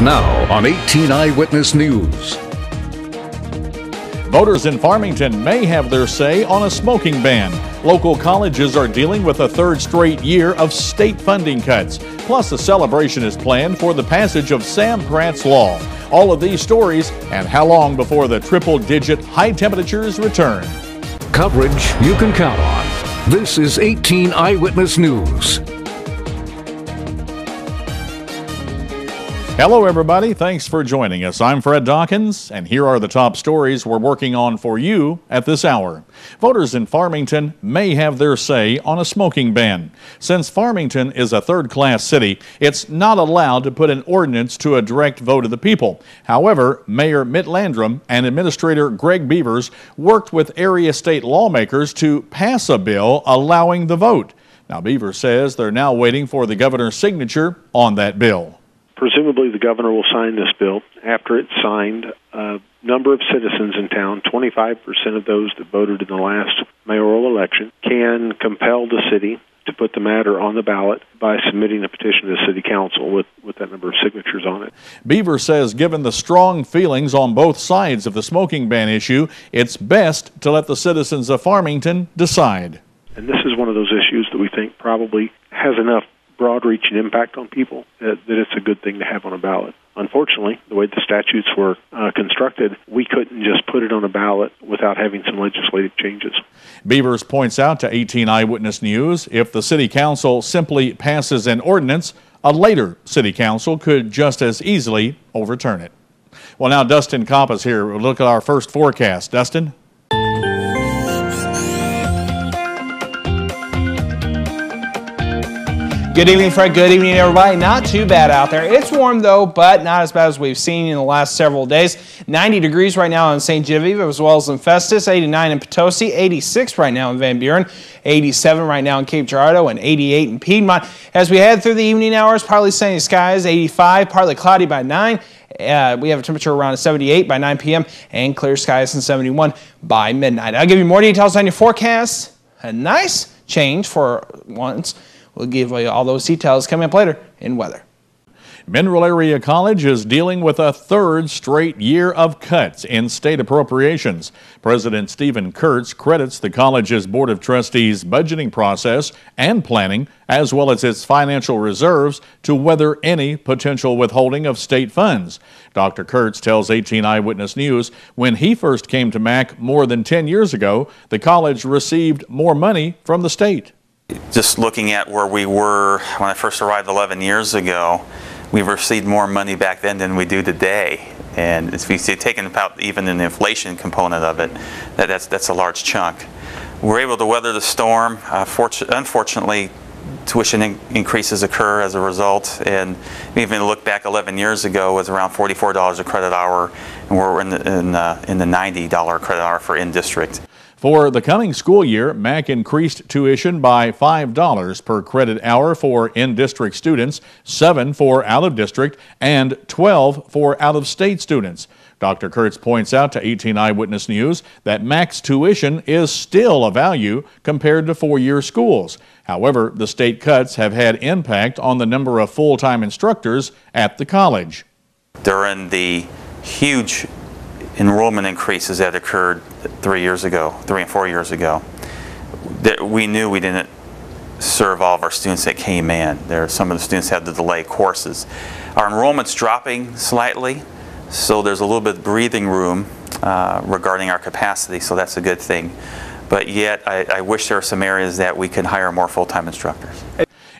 Now on 18 Eyewitness News. Voters in Farmington may have their say on a smoking ban. Local colleges are dealing with a third straight year of state funding cuts. Plus, a celebration is planned for the passage of Sam Pratt's Law. All of these stories and how long before the triple-digit high temperatures return. Coverage you can count on. This is 18 Eyewitness News. Hello, everybody. Thanks for joining us. I'm Fred Dawkins, and here are the top stories we're working on for you at this hour. Voters in Farmington may have their say on a smoking ban. Since Farmington is a third-class city, it's not allowed to put an ordinance to a direct vote of the people. However, Mayor Mitt Landrum and Administrator Greg Beavers worked with area state lawmakers to pass a bill allowing the vote. Now, Beavers says they're now waiting for the governor's signature on that bill. Presumably the governor will sign this bill. After it's signed, a number of citizens in town, 25% of those that voted in the last mayoral election, can compel the city to put the matter on the ballot by submitting a petition to the city council with that number of signatures on it. Beaver says given the strong feelings on both sides of the smoking ban issue, it's best to let the citizens of Farmington decide. And this is one of those issues that we think probably has enough broad-reaching impact on people that it's a good thing to have on a ballot. Unfortunately, the way the statutes were constructed, we couldn't just put it on a ballot without having some legislative changes. Beavers points out to 18 Eyewitness News, if the city council simply passes an ordinance, a later city council could just as easily overturn it. Well, now Dustin Kopp is here. We'll look at our first forecast. Dustin? Good evening, Fred. Good evening, everybody. Not too bad out there. It's warm, though, but not as bad as we've seen in the last several days. 90 degrees right now in St. Genevieve, as well as in Festus, 89 in Potosi, 86 right now in Van Buren, 87 right now in Cape Girardeau, and 88 in Piedmont. As we head through the evening hours, partly sunny skies, 85, partly cloudy by 9. We have a temperature around 78 by 9 p.m. and clear skies and 71 by midnight. I'll give you more details on your forecast. A nice change for once. We'll give you all those details coming up later in weather. Mineral Area College is dealing with a third straight year of cuts in state appropriations. President Stephen Kurtz credits the college's Board of Trustees budgeting process and planning, as well as its financial reserves, to weather any potential withholding of state funds. Dr. Kurtz tells 18 Eyewitness News when he first came to MAC more than 10 years ago, the college received more money from the state. Just looking at where we were when I first arrived 11 years ago, we received more money back then than we do today. And if you see, taking about even an inflation component of it, that's a large chunk. We're able to weather the storm. Unfortunately, tuition increases occur as a result. And even look back 11 years ago, it was around $44 a credit hour, and we're in the $90 credit hour for in-district. For the coming school year, MAC increased tuition by $5 per credit hour for in-district students, $7 for out-of-district, and $12 for out-of-state students. Dr. Kurtz points out to 18 Eyewitness News that MAC's tuition is still a value compared to four-year schools. However, the state cuts have had impact on the number of full-time instructors at the college. During the huge enrollment increases that occurred 3 and 4 years ago, that we knew we didn't serve all of our students that came in. Some of the students had to delay courses. Our enrollment's dropping slightly, so there's a little bit of breathing room regarding our capacity, so that's a good thing. But yet, I wish there were some areas that we can hire more full-time instructors.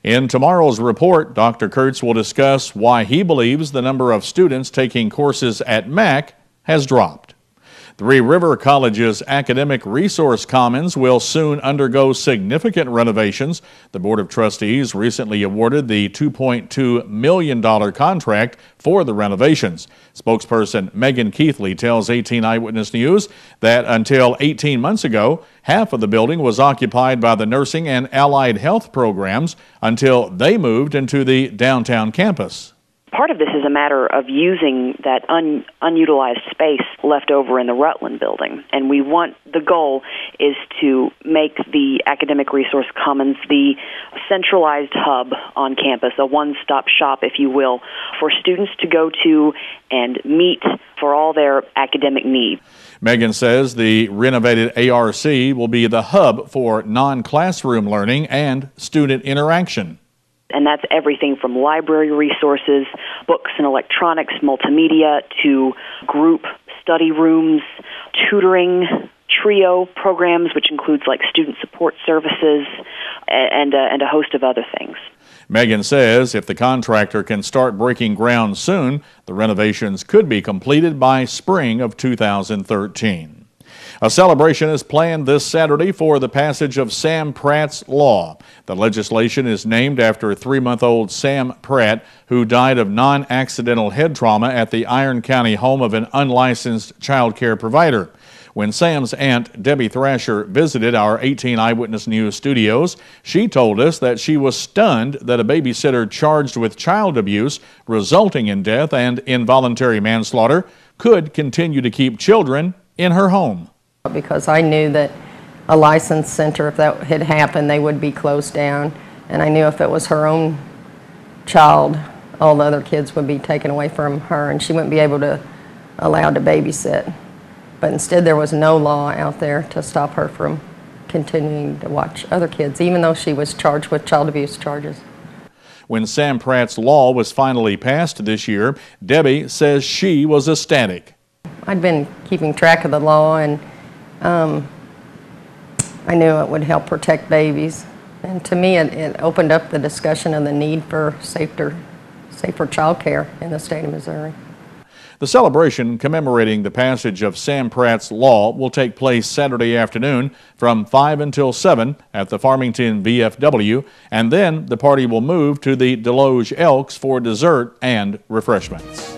In tomorrow's report, Dr. Kurtz will discuss why he believes the number of students taking courses at MAC has dropped. Three River College's academic resource commons will soon undergo significant renovations. The Board of Trustees recently awarded the $2.2 million contract for the renovations. Spokesperson Megan Keithley tells 18 Eyewitness News that until 18 months ago, half of the building was occupied by the nursing and allied health programs until they moved into the downtown campus. Part of this is a matter of using that unutilized space left over in the Rutland building. And the goal is to make the Academic Resource Commons the centralized hub on campus, a one-stop shop, if you will, for students to go to and meet for all their academic needs. Megan says the renovated ARC will be the hub for non-classroom learning and student interaction. And that's everything from library resources, books and electronics, multimedia, to group study rooms, tutoring, trio programs, which includes like student support services, and a host of other things. Megan says if the contractor can start breaking ground soon, the renovations could be completed by spring of 2013. A celebration is planned this Saturday for the passage of Sam Pratt's Law. The legislation is named after 3-month-old Sam Pratt, who died of non-accidental head trauma at the Iron County home of an unlicensed child care provider. When Sam's aunt, Debbie Thrasher, visited our 18 Eyewitness News studios, she told us that she was stunned that a babysitter charged with child abuse resulting in death and involuntary manslaughter could continue to keep children in her home. Because I knew that a licensed center, if that had happened, they would be closed down. And I knew if it was her own child, all the other kids would be taken away from her and she wouldn't be allowed to babysit. But instead there was no law out there to stop her from continuing to watch other kids, even though she was charged with child abuse charges. When Sam Pratt's Law was finally passed this year, Debbie says she was ecstatic. I'd been keeping track of the law, and I knew it would help protect babies. And to me, it opened up the discussion of the need for safer child care in the state of Missouri. The celebration commemorating the passage of Sam Pratt's Law will take place Saturday afternoon from 5 until 7 at the Farmington VFW, and then the party will move to the Deloge Elks for dessert and refreshments.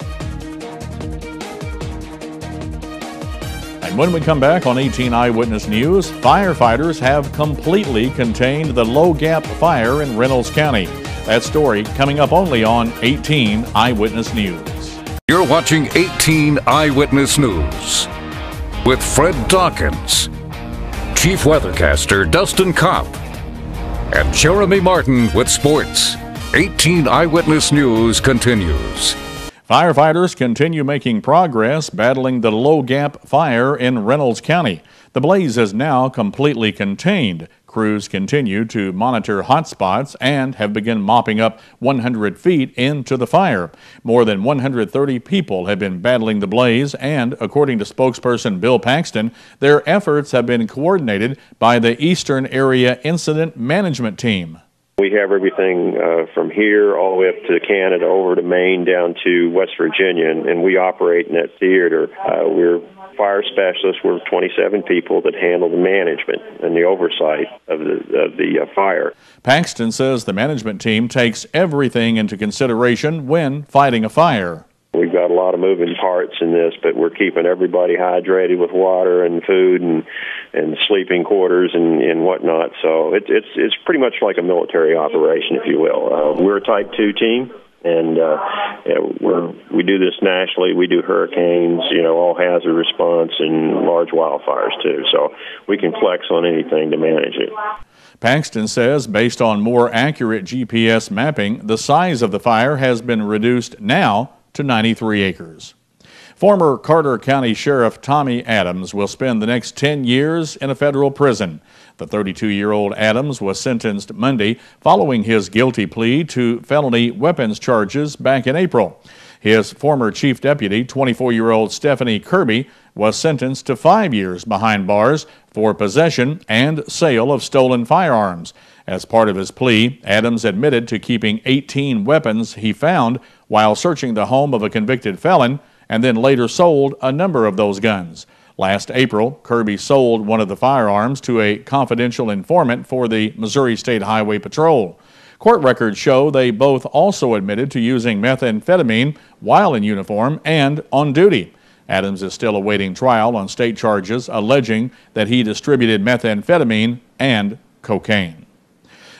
And when we come back on 18 Eyewitness News, firefighters have completely contained the Low Gap fire in Reynolds County. That story coming up only on 18 Eyewitness News. You're watching 18 Eyewitness News with Fred Dawkins, Chief Weathercaster Dustin Kopp, and Jeremy Martin with sports. 18 Eyewitness News continues. Firefighters continue making progress battling the Low Gap fire in Reynolds County. The blaze is now completely contained. Crews continue to monitor hot spots and have begun mopping up 100 feet into the fire. More than 130 people have been battling the blaze, and according to spokesperson Bill Paxton, their efforts have been coordinated by the Eastern Area Incident Management Team. We have everything from here all the way up to Canada, over to Maine, down to West Virginia, and we operate in that theater. We're fire specialists. We're 27 people that handle the management and the oversight of the fire. Paxton says the management team takes everything into consideration when fighting a fire. We've got a lot of moving parts in this, but we're keeping everybody hydrated with water and food and sleeping quarters and whatnot. So it's pretty much like a military operation, if you will. We're a Type 2 team, and we do this nationally. We do hurricanes, all hazard response, and large wildfires too. So we can flex on anything to manage it. Paxton says based on more accurate GPS mapping, the size of the fire has been reduced now to 93 acres. Former Carter County Sheriff Tommy Adams will spend the next 10 years in a federal prison. The 32-year-old Adams was sentenced Monday following his guilty plea to felony weapons charges back in April. His former chief deputy, 24-year-old Stephanie Kirby, was sentenced to 5 years behind bars for possession and sale of stolen firearms. As part of his plea, Adams admitted to keeping 18 weapons he found while searching the home of a convicted felon, and then later sold a number of those guns. Last April, Kirby sold one of the firearms to a confidential informant for the Missouri State Highway Patrol. Court records show they both also admitted to using methamphetamine while in uniform and on duty. Adams is still awaiting trial on state charges alleging that he distributed methamphetamine and cocaine.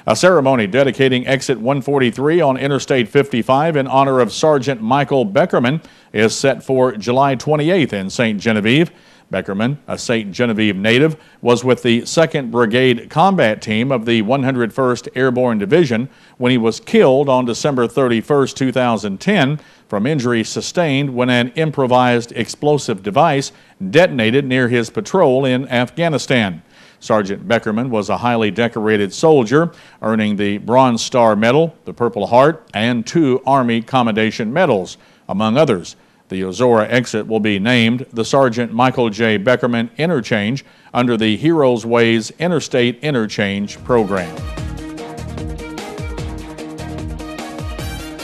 A ceremony dedicating exit 143 on Interstate 55 in honor of Sergeant Michael Beckerman is set for July 28th in St. Genevieve. Beckerman, a St. Genevieve native, was with the 2nd Brigade Combat Team of the 101st Airborne Division when he was killed on December 31st, 2010 from injuries sustained when an improvised explosive device detonated near his patrol in Afghanistan. Sergeant Beckerman was a highly decorated soldier, earning the Bronze Star Medal, the Purple Heart, and 2 Army Commendation Medals, among others. The Ozora exit will be named the Sergeant Michael J. Beckerman Interchange under the Heroes Ways Interstate Interchange program.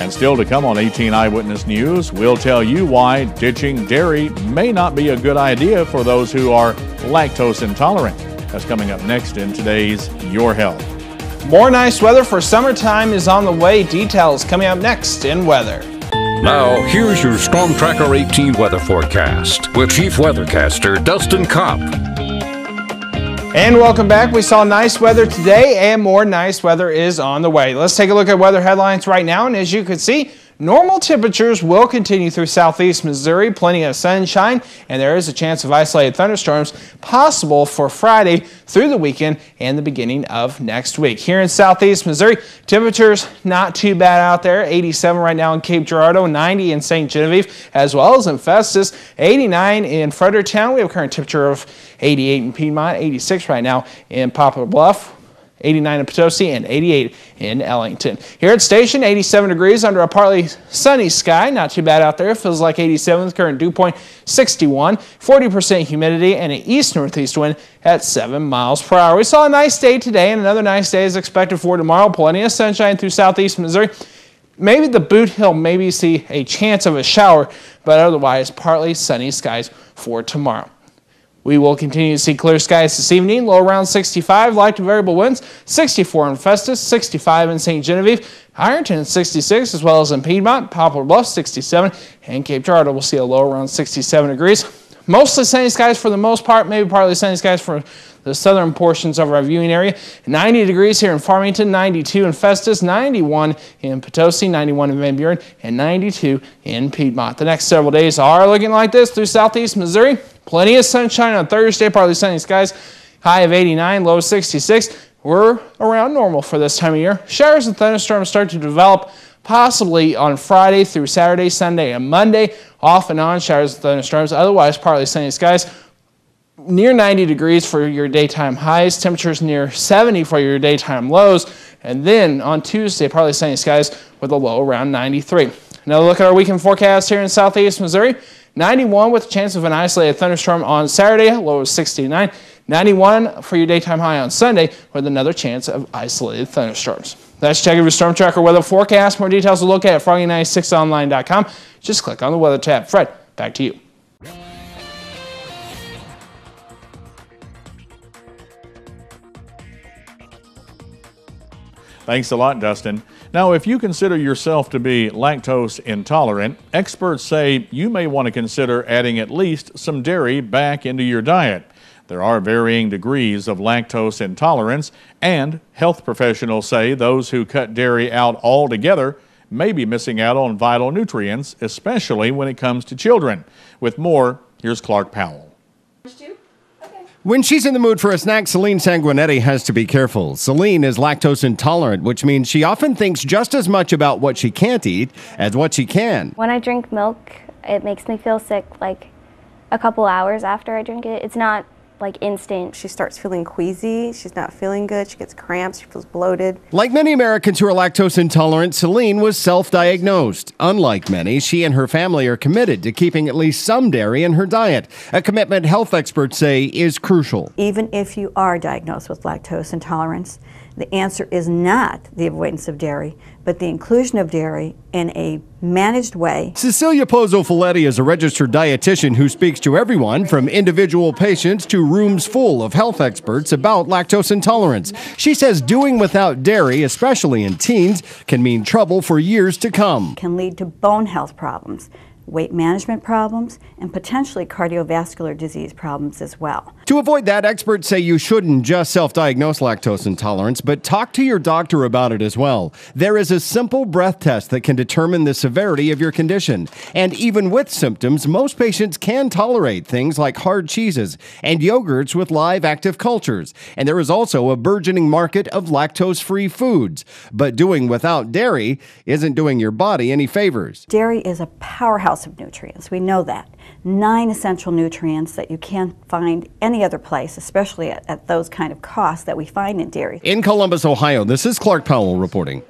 And still to come on 18 Eyewitness News, we'll tell you why ditching dairy may not be a good idea for those who are lactose intolerant. That's coming up next in today's Your Health. More nice weather for summertime is on the way. Details coming up next in weather. Now, here's your Storm Tracker 18 weather forecast with Chief Weathercaster Dustin Kopp. And welcome back. We saw nice weather today and more nice weather is on the way. Let's take a look at weather headlines right now. And as you can see, normal temperatures will continue through southeast Missouri, plenty of sunshine, and there is a chance of isolated thunderstorms possible for Friday through the weekend and the beginning of next week. Here in southeast Missouri, temperatures not too bad out there. 87 right now in Cape Girardeau, 90 in St. Genevieve, as well as in Festus, 89 in Fredericktown. We have a current temperature of 88 in Piedmont, 86 right now in Poplar Bluff, 89 in Potosi, and 88 in Ellington. Here at station, 87 degrees under a partly sunny sky. Not too bad out there. Feels like 87 with current dew point 61, 40% humidity, and an east-northeast wind at 7 miles per hour. We saw a nice day today, and another nice day is expected for tomorrow. Plenty of sunshine through southeast Missouri. Maybe the Boot Hill maybe see a chance of a shower, but otherwise partly sunny skies for tomorrow. We will continue to see clear skies this evening, low around 65, light to variable winds, 64 in Festus, 65 in St. Genevieve, Ironton 66, as well as in Piedmont, Poplar Bluff 67, and Cape Girardeau will see a low around 67 degrees. Mostly sunny skies for the most part, maybe partly sunny skies for the southern portions of our viewing area. 90 degrees here in Farmington, 92 in Festus, 91 in Potosi, 91 in Van Buren, and 92 in Piedmont. The next several days are looking like this through southeast Missouri. Plenty of sunshine on Thursday, partly sunny skies, high of 89, low 66. We're around normal for this time of year. Showers and thunderstorms start to develop possibly on Friday through Saturday, Sunday, and Monday. Off and on showers and thunderstorms, otherwise partly sunny skies. Near 90 degrees for your daytime highs, temperatures near 70 for your daytime lows, and then on Tuesday, partly sunny skies with a low around 93. Another look at our weekend forecast here in southeast Missouri. 91 with a chance of an isolated thunderstorm on Saturday, low of 69. 91 for your daytime high on Sunday with another chance of isolated thunderstorms. That's check of your Storm Tracker weather forecast. More details to look at froggy96online.com. Just click on the weather tab. Fred, back to you. Thanks a lot, Dustin. Now, if you consider yourself to be lactose intolerant, experts say you may want to consider adding at least some dairy back into your diet. There are varying degrees of lactose intolerance, and health professionals say those who cut dairy out altogether may be missing out on vital nutrients, especially when it comes to children. With more, here's Clark Powell. When she's in the mood for a snack, Celine Sanguinetti has to be careful. Celine is lactose intolerant, which means she often thinks just as much about what she can't eat as what she can. When I drink milk, it makes me feel sick like a couple hours after I drink it. It's not like instant. She starts feeling queasy, she's not feeling good, she gets cramps, she feels bloated. Like many Americans who are lactose intolerant, Celine was self-diagnosed. Unlike many, she and her family are committed to keeping at least some dairy in her diet, a commitment health experts say is crucial. Even if you are diagnosed with lactose intolerance, the answer is not the avoidance of dairy, but the inclusion of dairy in a managed way. Cecilia Pozzo-Folletti is a registered dietitian who speaks to everyone from individual patients to rooms full of health experts about lactose intolerance. She says doing without dairy, especially in teens, can mean trouble for years to come. Can lead to bone health problems, weight management problems, and potentially cardiovascular disease problems as well. To avoid that, experts say you shouldn't just self-diagnose lactose intolerance, but talk to your doctor about it as well. There is a simple breath test that can determine the severity of your condition. And even with symptoms, most patients can tolerate things like hard cheeses and yogurts with live active cultures. And there is also a burgeoning market of lactose-free foods. But doing without dairy isn't doing your body any favors. Dairy is a powerhouse of nutrients. We know that. 9 essential nutrients that you can't find any other place, especially at those kind of costs that we find in dairy. In Columbus, Ohio, this is Clark Powell reporting.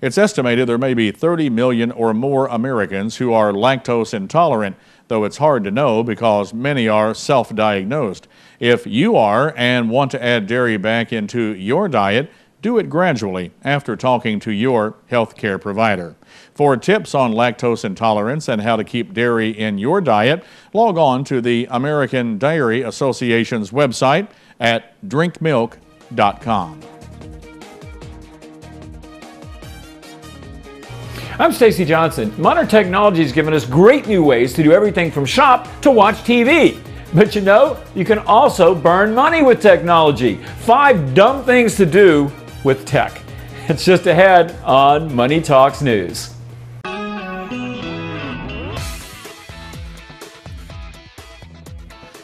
It's estimated there may be 30 million or more Americans who are lactose intolerant, though it's hard to know because many are self-diagnosed. If you are and want to add dairy back into your diet, do it gradually after talking to your healthcare provider. For tips on lactose intolerance and how to keep dairy in your diet, log on to the American Dairy Association's website at drinkmilk.com. I'm Stacey Johnson. Modern technology has given us great new ways to do everything from shop to watch TV. But you know, you can also burn money with technology. 5 dumb things to do with tech. It's just ahead on Money Talks News.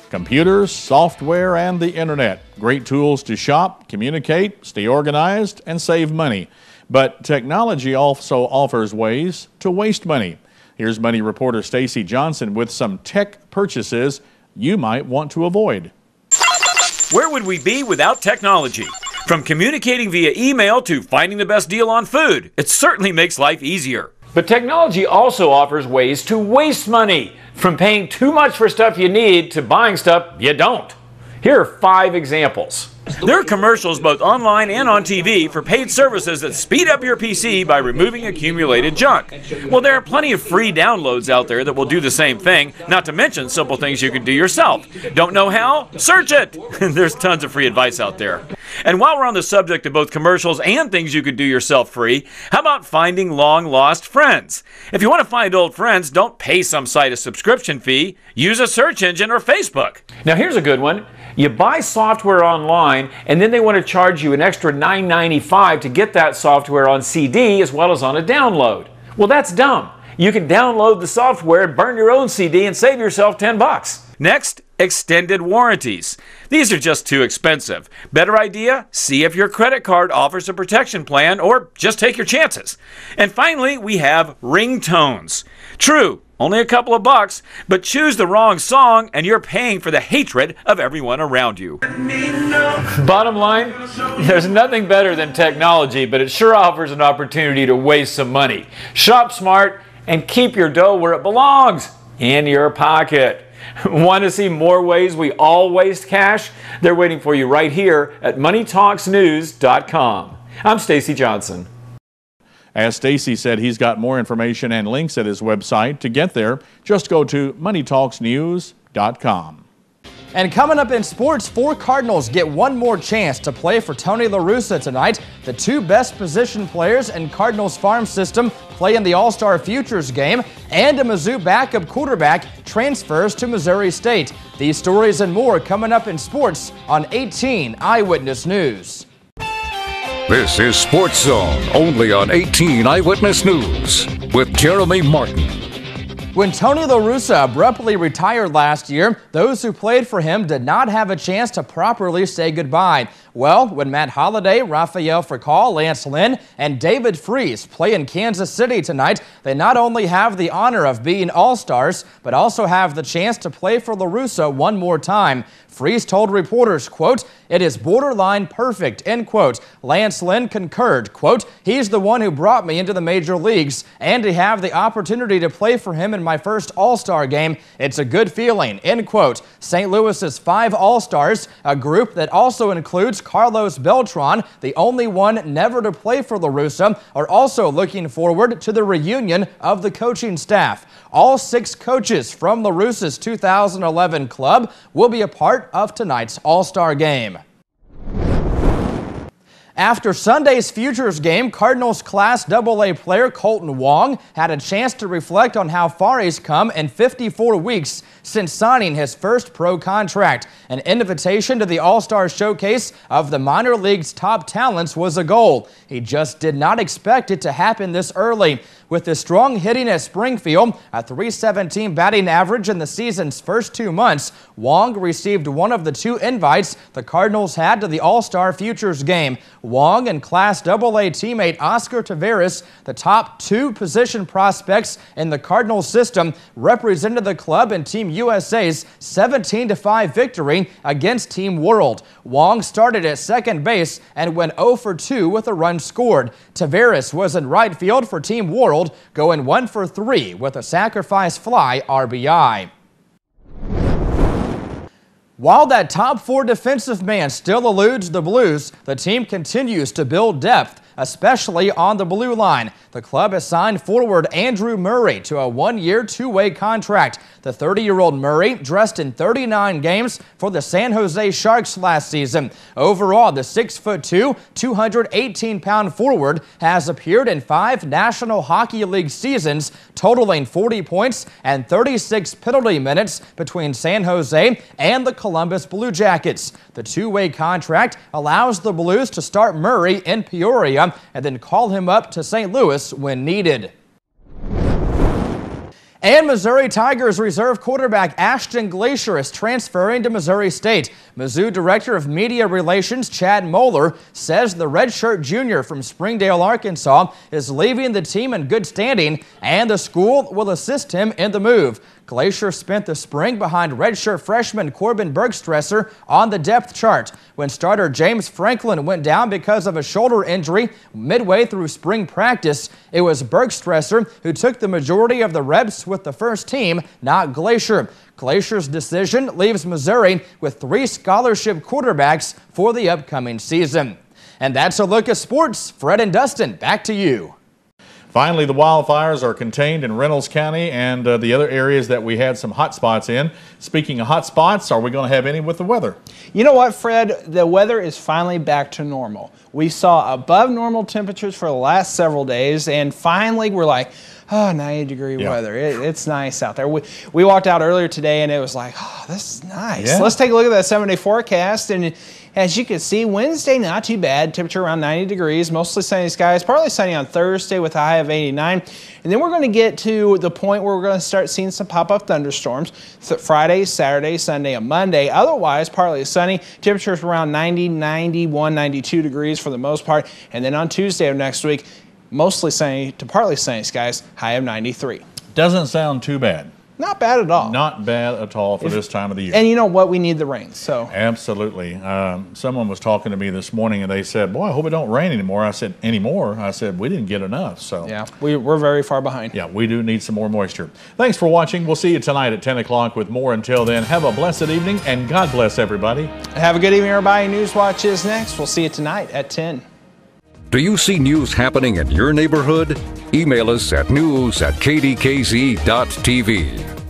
Computers, software, and the internet. Great tools to shop, communicate, stay organized, and save money. But technology also offers ways to waste money. Here's Money reporter Stacey Johnson with some tech purchases you might want to avoid. Where would we be without technology? From communicating via email to finding the best deal on food, it certainly makes life easier. But technology also offers ways to waste money, from paying too much for stuff you need to buying stuff you don't. Here are 5 examples. There are commercials both online and on TV for paid services that speed up your PC by removing accumulated junk. Well, there are plenty of free downloads out there that will do the same thing, not to mention simple things you can do yourself. Don't know how? Search it! There's tons of free advice out there. And while we're on the subject of both commercials and things you could do yourself free, how about finding long-lost friends? If you want to find old friends, don't pay some site a subscription fee. Use a search engine or Facebook. Now here's a good one. You buy software online and then they want to charge you an extra $9.95 to get that software on CD as well as on a download. Well, that's dumb. You can download the software, burn your own CD, and save yourself $10. Next, extended warranties. These are just too expensive. Better idea? See if your credit card offers a protection plan or just take your chances. And finally, we have ringtones. True, only a couple of bucks, but choose the wrong song and you're paying for the hatred of everyone around you. Bottom line, there's nothing better than technology, but it sure offers an opportunity to waste some money. Shop smart and keep your dough where it belongs, in your pocket. Want to see more ways we all waste cash? They're waiting for you right here at MoneyTalksNews.com. I'm Stacey Johnson. As Stacey said, he's got more information and links at his website. To get there, just go to MoneyTalksNews.com. And coming up in sports, 4 Cardinals get one more chance to play for Tony La Russa tonight. The 2 best position players in Cardinals farm system play in the All-Star Futures game, and a Mizzou backup quarterback transfers to Missouri State. These stories and more coming up in sports on 18 Eyewitness News. This is Sports Zone, only on 18 Eyewitness News, with Jeremy Martin. When Tony La Russa abruptly retired last year, those who played for him did not have a chance to properly say goodbye. Well, when Matt Holliday, Rafael Furcal, Lance Lynn, and David Freese play in Kansas City tonight, they not only have the honor of being All-Stars, but also have the chance to play for La Russa one more time. Freese told reporters, quote, "It is borderline perfect," end quote. Lance Lynn concurred, quote, "He's the one who brought me into the major leagues, and to have the opportunity to play for him in my first All-Star game, it's a good feeling," end quote. St. Louis's 5 All-Stars, a group that also includes Carlos Beltran, the only one never to play for La Russa, are also looking forward to the reunion of the coaching staff. All 6 coaches from La Russa's 2011 club will be a part of tonight's All-Star game. After Sunday's Futures game, Cardinals Class AA player Colton Wong had a chance to reflect on how far he's come in 54 weeks since signing his first pro contract. An invitation to the All-Star Showcase of the minor league's top talents was a goal. He just did not expect it to happen this early. With his strong hitting at Springfield, a .317 batting average in the season's first 2 months, Wong received one of the 2 invites the Cardinals had to the All-Star Futures game. Wong and Class AA teammate Oscar Taveras, the top 2 position prospects in the Cardinals system, represented the club in Team USA's 17-5 victory against Team World. Wong started at second base and went 0 for 2 with a run scored. Taveras was in right field for Team World, going 1 for 3 with a sacrifice fly RBI. While that top 4 defensive man still eludes the Blues, the team continues to build depth, especially on the blue line. The club has signed forward Andrew Murray to a 1-year, 2-way contract. The 30-year-old Murray dressed in 39 games for the San Jose Sharks last season. Overall, the 6'2", 218-pound forward has appeared in 5 National Hockey League seasons, totaling 40 points and 36 penalty minutes between San Jose and the Columbus Blue Jackets. The 2-way contract allows the Blues to start Murray in Peoria and then call him up to St. Louis when needed. And Missouri Tigers reserve quarterback Ashton Glacier is transferring to Missouri State. Mizzou Director of Media Relations Chad Moeller says the redshirt junior from Springdale, Arkansas is leaving the team in good standing, and the school will assist him in the move. Glacier spent the spring behind redshirt freshman Corbin Bergstresser on the depth chart. When starter James Franklin went down because of a shoulder injury midway through spring practice, it was Bergstresser who took the majority of the reps with the first team, not Glacier. Glacier's decision leaves Missouri with 3 scholarship quarterbacks for the upcoming season. And that's a look at sports. Fred and Dustin, back to you. Finally, the wildfires are contained in Reynolds County and the other areas that we had some hot spots in. Speaking of hot spots, are we going to have any with the weather? You know what, Fred? The weather is finally back to normal. We saw above normal temperatures for the last several days, and finally we're like, oh, 90-degree weather. It's nice out there. We walked out earlier today, and it was like, oh, this is nice. Yeah. Let's take a look at that 7-day forecast. And as you can see, Wednesday, not too bad. Temperature around 90 degrees, mostly sunny skies. Partly sunny on Thursday with a high of 89. And then we're going to get to the point where we're going to start seeing some pop-up thunderstorms. Friday, Saturday, Sunday, and Monday. Otherwise, partly sunny. Temperatures around 90, 91, 92 degrees for the most part. And then on Tuesday of next week, mostly sunny to partly sunny skies, high of 93. Doesn't sound too bad. Not bad at all. Not bad at all for this time of the year. And you know what? We need the rain. So absolutely. Someone was talking to me this morning, and they said, boy, I hope it don't rain anymore. I said, anymore? I said, we didn't get enough. So yeah, we're very far behind. Yeah, we do need some more moisture. Thanks for watching. We'll see you tonight at 10 o'clock with more. Until then, have a blessed evening, and God bless everybody. Have a good evening, everybody. Newswatch is next. We'll see you tonight at 10. Do you see news happening in your neighborhood? Email us at news@kdkz.tv.